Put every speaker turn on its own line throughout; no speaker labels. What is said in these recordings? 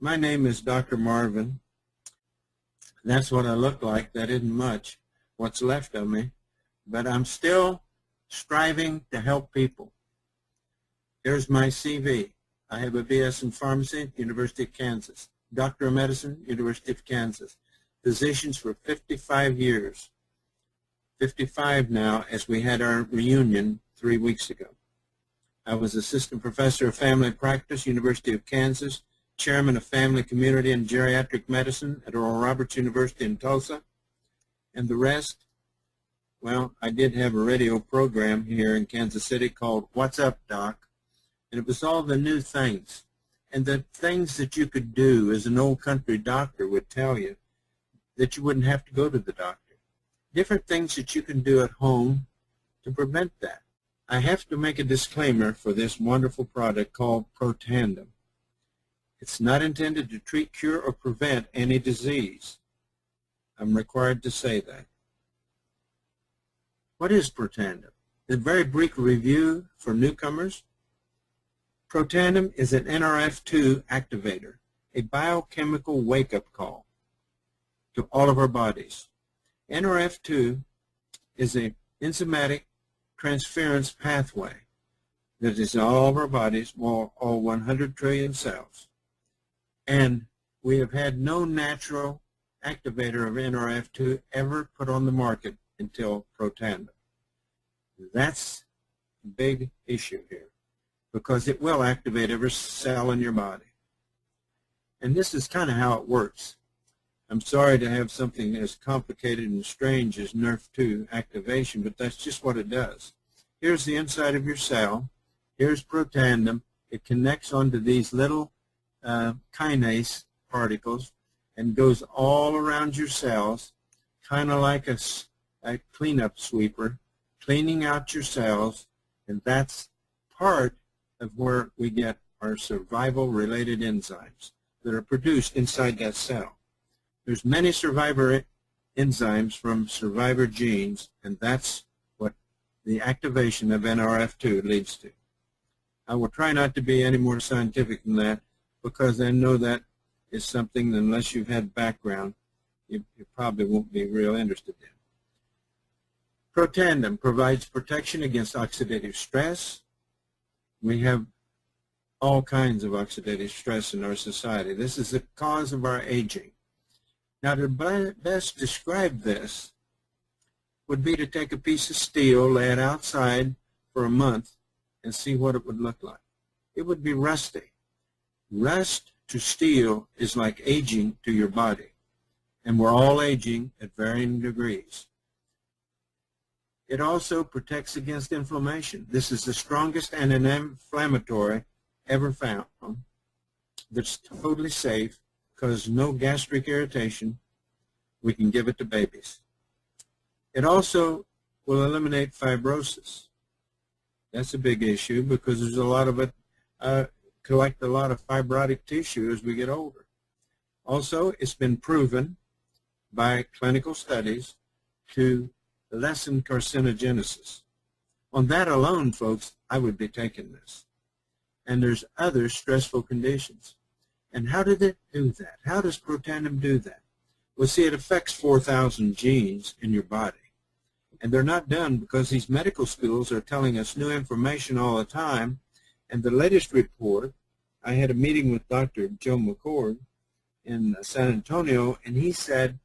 My name is Dr. Marvin. That's what I look like. That isn't much, what's left of me, but I'm still striving to help people. Here's my CV. I have a BS in Pharmacy, University of Kansas. Doctor of Medicine, University of Kansas. Physicians for 55 years. 55 now, as we had our reunion 3 weeks ago. I was Assistant Professor of Family Practice, University of Kansas, Chairman of Family, Community, and Geriatric Medicine at Oral Roberts University in Tulsa. And the rest, well, I did have a radio program here in Kansas City called What's Up, Doc? And it was all the new things. And the things that you could do as an old country doctor would tell you that you wouldn't have to go to the doctor. Different things that you can do at home to prevent that. I have to make a disclaimer for this wonderful product called Protandim. It's not intended to treat, cure, or prevent any disease. I'm required to say that. What is Protandim? A very brief review for newcomers. Protandim is an NRF2 activator, a biochemical wake-up call to all of our bodies. NRF2 is an enzymatic transference pathway that is in all of our bodies, all 100 trillion cells. And we have had no natural activator of NRF2 ever put on the market until Protandim. That's a big issue here, because it will activate every cell in your body. And this is kind of how it works. I'm sorry to have something as complicated and strange as NRF2 activation, but that's just what it does. Here's the inside of your cell. Here's Protandim. It connects onto these little kinase particles and goes all around your cells, kind of like a cleanup sweeper, cleaning out your cells, and that's part of where we get our survival-related enzymes that are produced inside that cell. There's many survivor enzymes from survivor genes, and that's what the activation of NRF2 leads to. I will try not to be any more scientific than that, because I know that is something that, unless you've had background, you probably won't be real interested in. Protandim provides protection against oxidative stress. We have all kinds of oxidative stress in our society. This is the cause of our aging. Now, to best describe this would be to take a piece of steel, lay it outside for a month, and see what it would look like. It would be rusty. Rust to steel is like aging to your body, and we're all aging at varying degrees. It also protects against inflammation. This is the strongest anti-inflammatory ever found that's totally safe, causes no gastric irritation. We can give it to babies. It also will eliminate fibrosis. That's a big issue because there's a lot of it, collect a lot of fibrotic tissue as we get older. Also, it's been proven by clinical studies to lessen carcinogenesis. On that alone, folks, I would be taking this. And there's other stressful conditions. And how did it do that? How does Protandim do that? Well, see, it affects 4,000 genes in your body. And they're not done because these medical schools are telling us new information all the time. And the latest report, I had a meeting with Dr. Joe McCord in San Antonio, and he said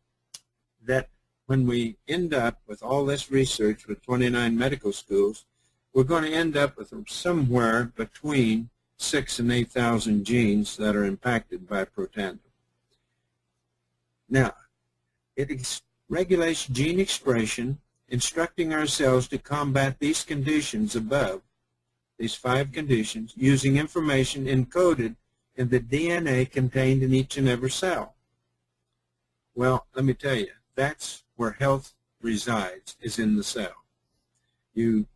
that when we end up with all this research with 29 medical schools, we're going to end up with somewhere between 6,000 and 8,000 genes that are impacted by Protandim. Now, it regulates gene expression, instructing our cells to combat these conditions above, these 5 conditions, using information encoded in the DNA contained in each and every cell. Well, let me tell you, that's where health resides, is in the cell. You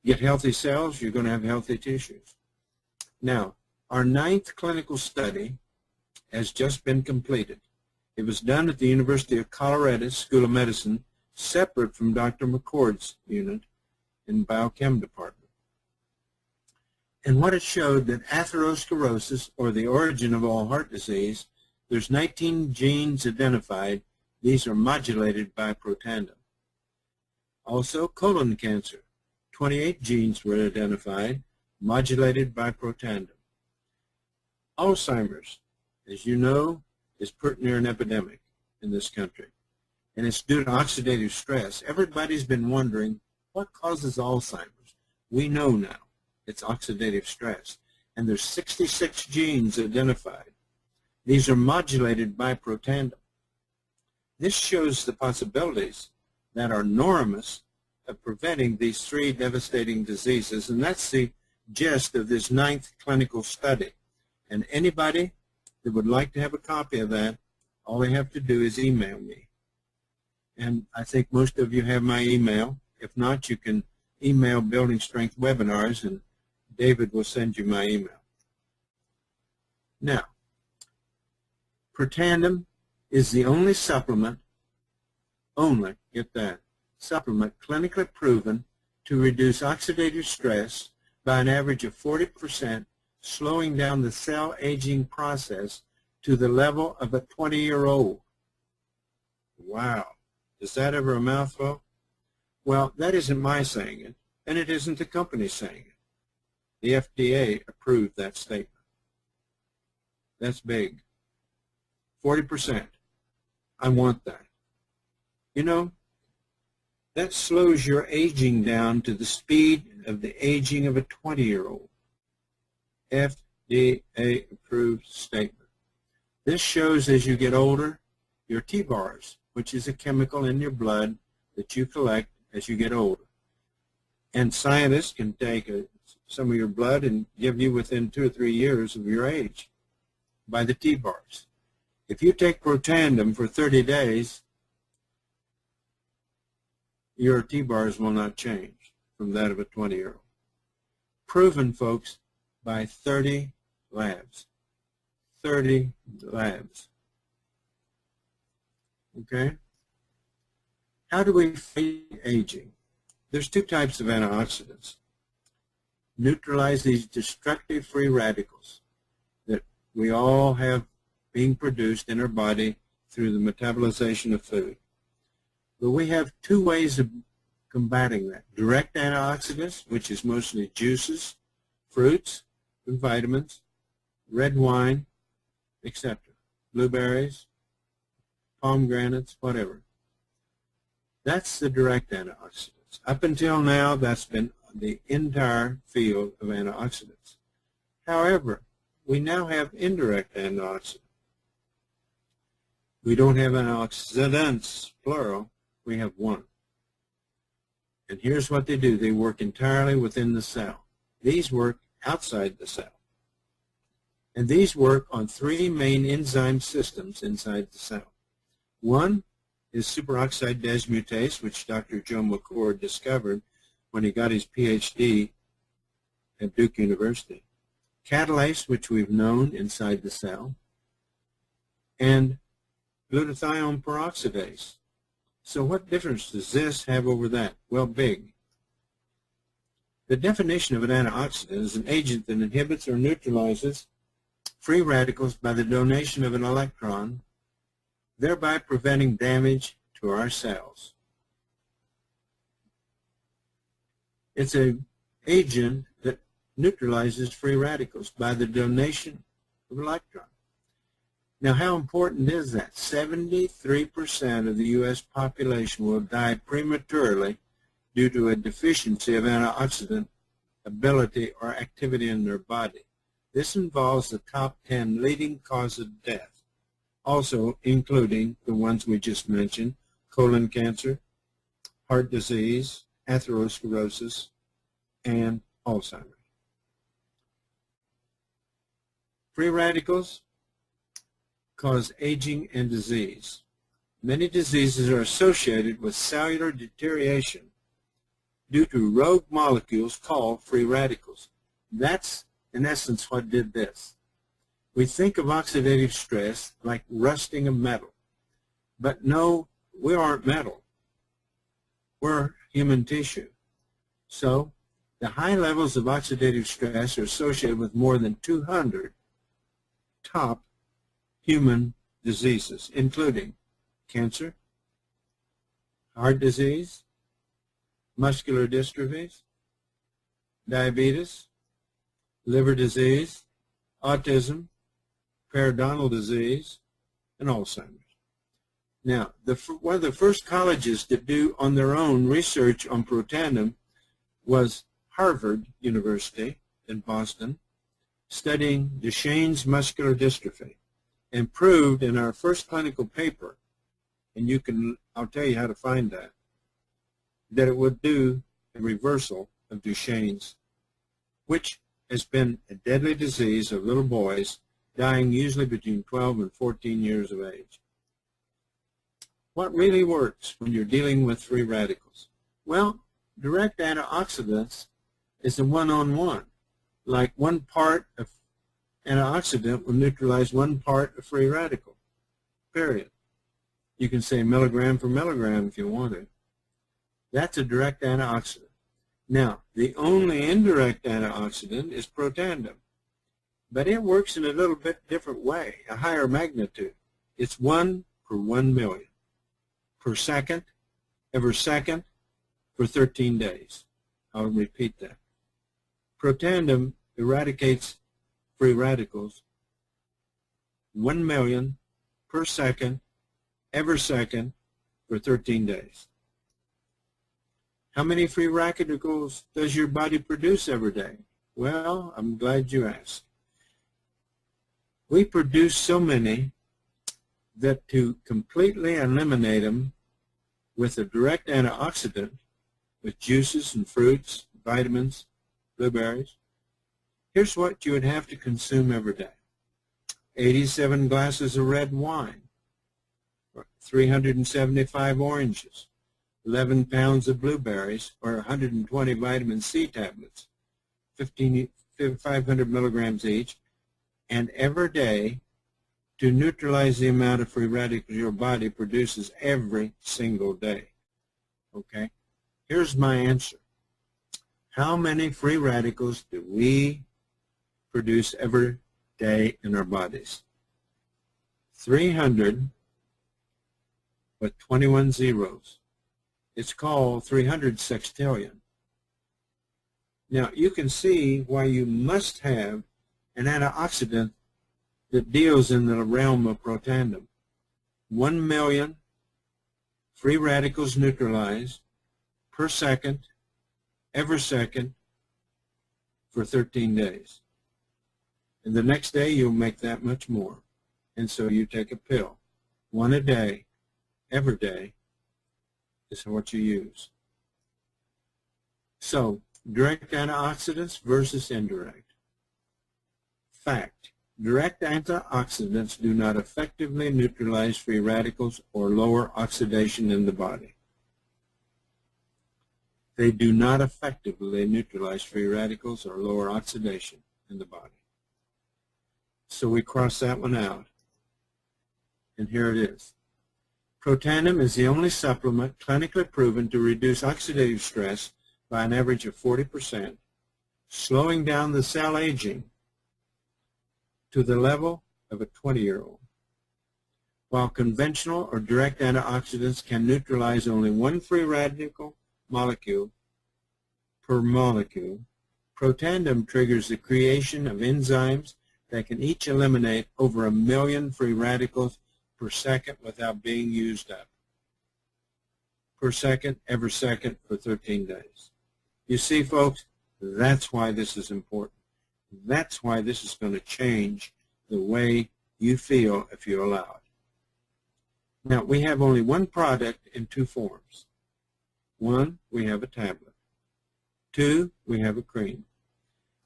get healthy cells, you're going to have healthy tissues. Now, our 9th clinical study has just been completed. It was done at the University of Colorado School of Medicine, separate from Dr. McCord's unit in the biochem department. And what it showed that atherosclerosis, or the origin of all heart disease, there's 19 genes identified. These are modulated by protandem. Also, colon cancer, 28 genes were identified, modulated by protandem. Alzheimer's, as you know, is pretty near an epidemic in this country, and it's due to oxidative stress. Everybody's been wondering, what causes Alzheimer's? We know now. It's oxidative stress, and there's 66 genes identified. These are modulated by protandem. This shows the possibilities that are enormous of preventing these three devastating diseases, and that's the gist of this 9th clinical study. And anybody that would like to have a copy of that, all they have to do is email me. And I think most of you have my email. If not, you can email Building Strength Webinars, and David will send you my email. Now, protandem is the only supplement, get that, supplement clinically proven to reduce oxidative stress by an average of 40%, slowing down the cell aging process to the level of a 20-year-old. Wow. Is that ever a mouthful? Well, that isn't my saying it, and it isn't the company saying it. The FDA approved that statement. That's big. 40%. I want that. You know, that slows your aging down to the speed of the aging of a 20-year-old. FDA approved statement. This shows as you get older, your T-bars, which is a chemical in your blood that you collect as you get older. And scientists can take some of your blood and give you within 2 or 3 years of your age by the T-bars. If you take protandem for 30 days, your T-bars will not change from that of a 20-year-old. Proven, folks, by 30 labs. 30 labs. Okay? How do we fight aging? There's 2 types of antioxidants. Neutralize these destructive free radicals that we all have being produced in our body through the metabolization of food. But we have 2 ways of combating that. Direct antioxidants, which is mostly juices, fruits, and vitamins, red wine, etc. Blueberries, pomegranates, whatever. That's the direct antioxidants. Up until now, that's been the entire field of antioxidants. However, we now have indirect antioxidants. We don't have antioxidants, plural. We have one. And here's what they do. They work entirely within the cell. These work outside the cell. And these work on 3 main enzyme systems inside the cell. One is superoxide dismutase, which Dr. Joe McCord discovered when he got his PhD at Duke University. Catalase, which we've known inside the cell. And glutathione peroxidase. So what difference does this have over that? Well, big. The definition of an antioxidant is an agent that inhibits or neutralizes free radicals by the donation of an electron, thereby preventing damage to our cells. It's an agent that neutralizes free radicals by the donation of an electron. Now, how important is that? 73% of the U.S. population will die prematurely due to a deficiency of antioxidant ability or activity in their body. This involves the top 10 leading causes of death, also including the ones we just mentioned: colon cancer, heart disease, atherosclerosis, and Alzheimer's. Free radicals cause aging and disease. Many diseases are associated with cellular deterioration due to rogue molecules called free radicals. That's, in essence, what did this. We think of oxidative stress like rusting of metal. But no, we aren't metal. We're human tissue. So The high levels of oxidative stress are associated with more than 200 top human diseases, including cancer, heart disease, muscular dystrophies, diabetes, liver disease, autism, periodontal disease, and Alzheimer's. Now, one of the first colleges to do on their own research on Protandim was Harvard University in Boston, studying Duchenne's muscular dystrophy, and proved in our first clinical paper, and I'll tell you how to find that it would do a reversal of Duchenne's, which has been a deadly disease of little boys dying usually between 12 and 14 years of age. What really works when you're dealing with free radicals? Well, direct antioxidants is a one-on-one. Like one part of antioxidant will neutralize one part of free radical, period. You can say milligram for milligram if you want to. That's a direct antioxidant. Now, the only indirect antioxidant is Protandim, but it works in a little bit different way, a higher magnitude. It's 1 per 1 million, per second, every second, for 13 days. I'll repeat that. Protandim eradicates free radicals 1 million per second, every second, for 13 days. How many free radicals does your body produce every day? Well, I'm glad you asked. We produce so many that to completely eliminate them with a direct antioxidant, with juices and fruits, vitamins, blueberries, here's what you would have to consume every day. 87 glasses of red wine, 375 oranges, 11 pounds of blueberries, or 120 vitamin C tablets, 500 milligrams each, and every day to neutralize the amount of free radicals your body produces every single day. Okay? Here's my answer. How many free radicals do we produce every day in our bodies? 300 with 21 zeros. It's called 300 sextillion. Now, you can see why you must have an antioxidant that deals in the realm of Protandim. 1 million free radicals neutralized per second, every second, for 13 days. And the next day, you'll make that much more. And so you take a pill. 1 a day, every day, is what you use. So, direct antioxidants versus indirect. Fact. Direct antioxidants do not effectively neutralize free radicals or lower oxidation in the body. They do not effectively neutralize free radicals or lower oxidation in the body. So we cross that one out. And here it is. Protandim is the only supplement clinically proven to reduce oxidative stress by an average of 40%, slowing down the cell aging to the level of a 20-year-old. While conventional or direct antioxidants can neutralize only one free radical molecule per molecule, Protandim triggers the creation of enzymes that can each eliminate over 1 million free radicals per second without being used up. Per second, every second, for 13 days. You see, folks, that's why this is important. That's why this is going to change the way you feel if you allow it. Now, we have only one product in 2 forms. 1, we have a tablet. 2, we have a cream.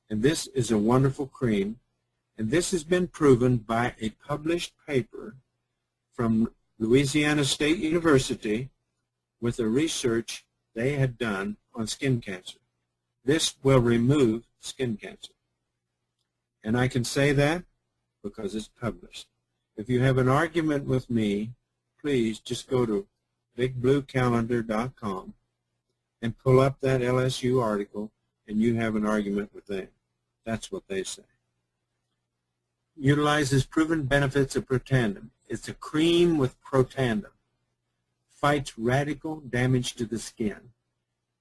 And this is a wonderful cream, and this has been proven by a published paper from Louisiana State University with a research they had done on skin cancer. This will remove skin cancer. And I can say that because it's published. If you have an argument with me, please just go to bigbluecalendar.com and pull up that LSU article and you have an argument with them. That's what they say. Utilizes proven benefits of Protandim. It's a cream with Protandim. Fights radical damage to the skin.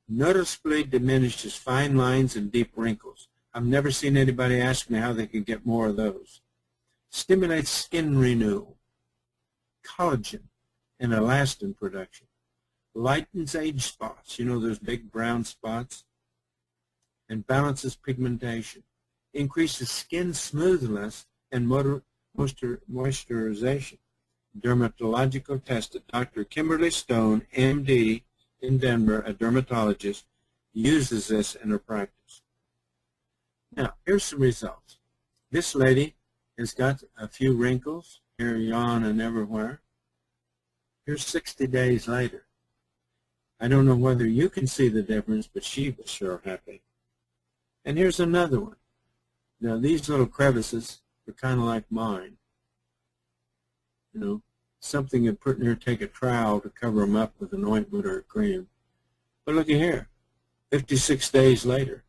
Noticeably diminishes fine lines and deep wrinkles. I've never seen anybody ask me how they could get more of those. Stimulates skin renewal, collagen, and elastin production. Lightens age spots, you know, those big brown spots, and balances pigmentation. Increases skin smoothness and moisturization. Dermatological tested. Dr. Kimberly Stone, MD, in Denver, a dermatologist, uses this in her practice. Now, here's some results. This lady has got a few wrinkles, here, yawn, and everywhere. Here's 60 days later. I don't know whether you can see the difference, but she was sure happy. And here's another one. Now, these little crevices are kind of like mine. You know, something you'd put in there, take a trowel to cover them up with an ointment or a cream. But look at here, 56 days later.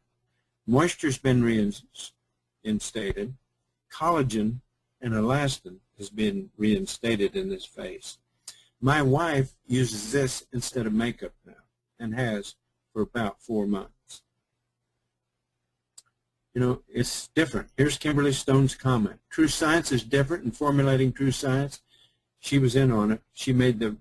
Moisture's been reinstated. Collagen and elastin has been reinstated in this face. My wife uses this instead of makeup now and has for about 4 months. You know, it's different. Here's Kimberly Stone's comment. True Science is different in formulating True Science. She was in on it. She made the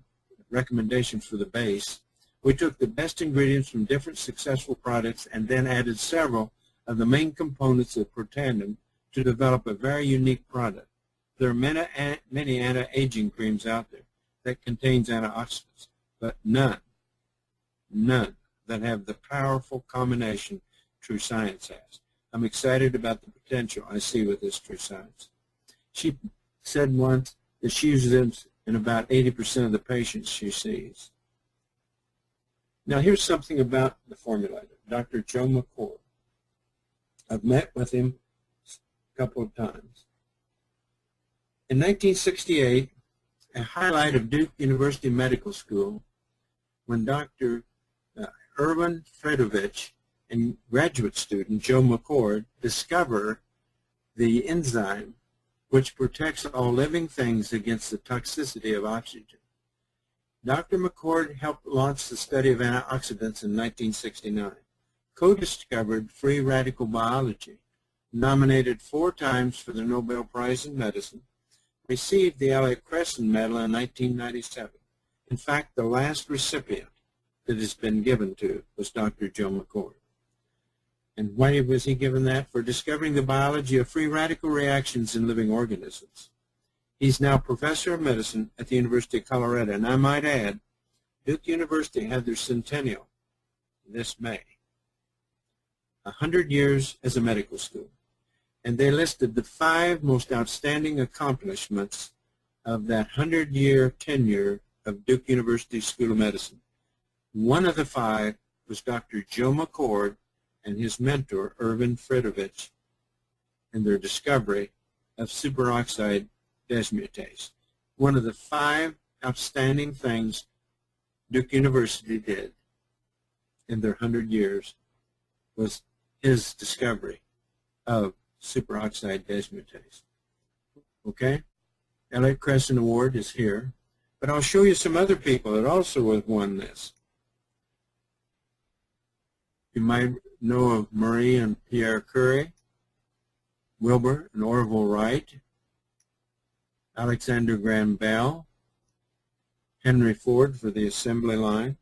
recommendations for the base. We took the best ingredients from different successful products and then added several of the main components of Protandim to develop a very unique product. There are many anti-aging creams out there that contains antioxidants, but none that have the powerful combination True Science has. I'm excited about the potential I see with this True Science. She said once that she uses it in about 80% of the patients she sees. Now here's something about the formulator, Dr. Joe McCord. I've met with him a couple of times. In 1968, a highlight of Duke University Medical School, when Dr. Erwin Fredovich and graduate student Joe McCord discover the enzyme which protects all living things against the toxicity of oxygen. Dr. McCord helped launch the study of antioxidants in 1969, co-discovered free radical biology, nominated 4 times for the Nobel Prize in Medicine, received the Elliott Crescent Medal in 1997. In fact, the last recipient that has been given to was Dr. Joe McCord. And why was he given that? For discovering the biology of free radical reactions in living organisms. He's now professor of medicine at the University of Colorado. And I might add, Duke University had their centennial this May. 100 years as a medical school. And they listed the 5 most outstanding accomplishments of that 100-year tenure of Duke University School of Medicine. One of the 5 was Dr. Joe McCord and his mentor, Erwin Fredovich, and their discovery of superoxide dismutase. One of the 5 outstanding things Duke University did in their 100 years was his discovery of superoxide dismutase. Okay? Elliott Crescent Award is here, but I'll show you some other people that also have won this. You might know of Marie and Pierre Curie, Wilbur and Orville Wright, Alexander Graham Bell, Henry Ford for the assembly line.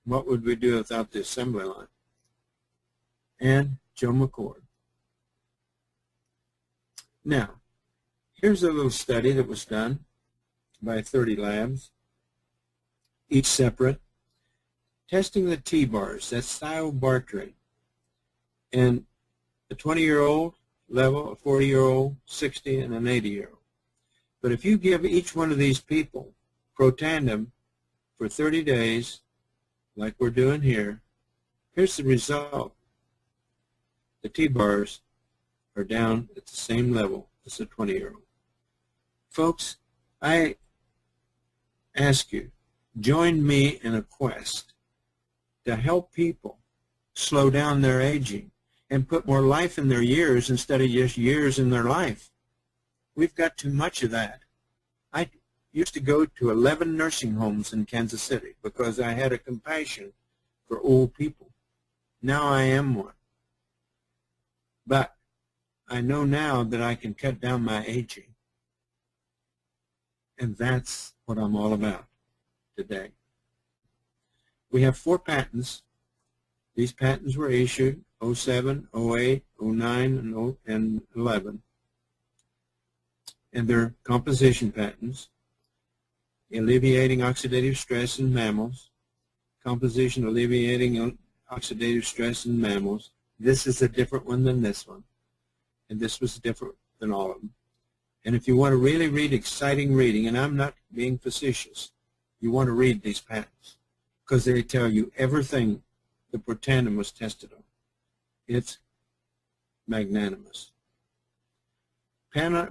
What would we do without the assembly line? And Joe McCord. Now, here's a little study that was done by 30 labs, each separate, testing the T-bars, that's thiobarbiturate, in a 20-year-old level, a 40-year-old, 60, and an 80-year-old. But if you give each one of these people Protandim for 30 days, like we're doing here, here's the result. The T-bars are down at the same level as a 20-year-old. Folks, I ask you, join me in a quest to help people slow down their aging and put more life in their years instead of just years in their life. We've got too much of that. I used to go to 11 nursing homes in Kansas City because I had a compassion for old people. Now I am one. But I know now that I can cut down my aging. And that's what I'm all about today. We have 4 patents. These patents were issued 07, 08, 09, and 11. And they're composition patents. Alleviating oxidative stress in mammals. Composition alleviating oxidative stress in mammals. This is a different one than this one. And this was different than all of them. And if you want to really read exciting reading, and I'm not being facetious, you want to read these patents because they tell you everything the Protandim was tested on. It's magnanimous.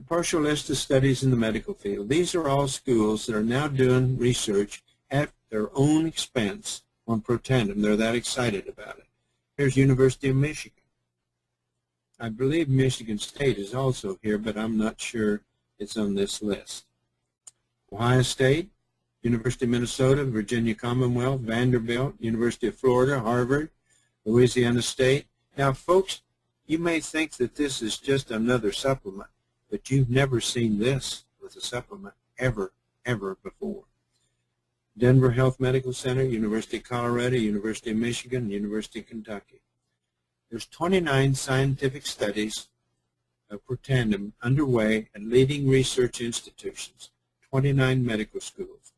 Partial list of studies in the medical field. These are all schools that are now doing research at their own expense on Protandim. They're that excited about it. Here's University of Michigan. I believe Michigan State is also here, but I'm not sure it's on this list. Ohio State, University of Minnesota, Virginia Commonwealth, Vanderbilt, University of Florida, Harvard, Louisiana State. Now, folks, you may think that this is just another supplement, but you've never seen this with a supplement ever before. Denver Health Medical Center, University of Colorado, University of Michigan, University of Kentucky. There's 29 scientific studies of Protandim underway at leading research institutions, 29 medical schools,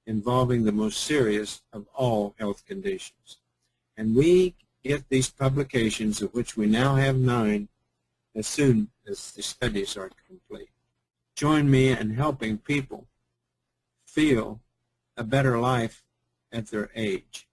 involving the most serious of all health conditions. And we get these publications, of which we now have 9, as soon as the studies are complete. Join me in helping people feel a better life at their age.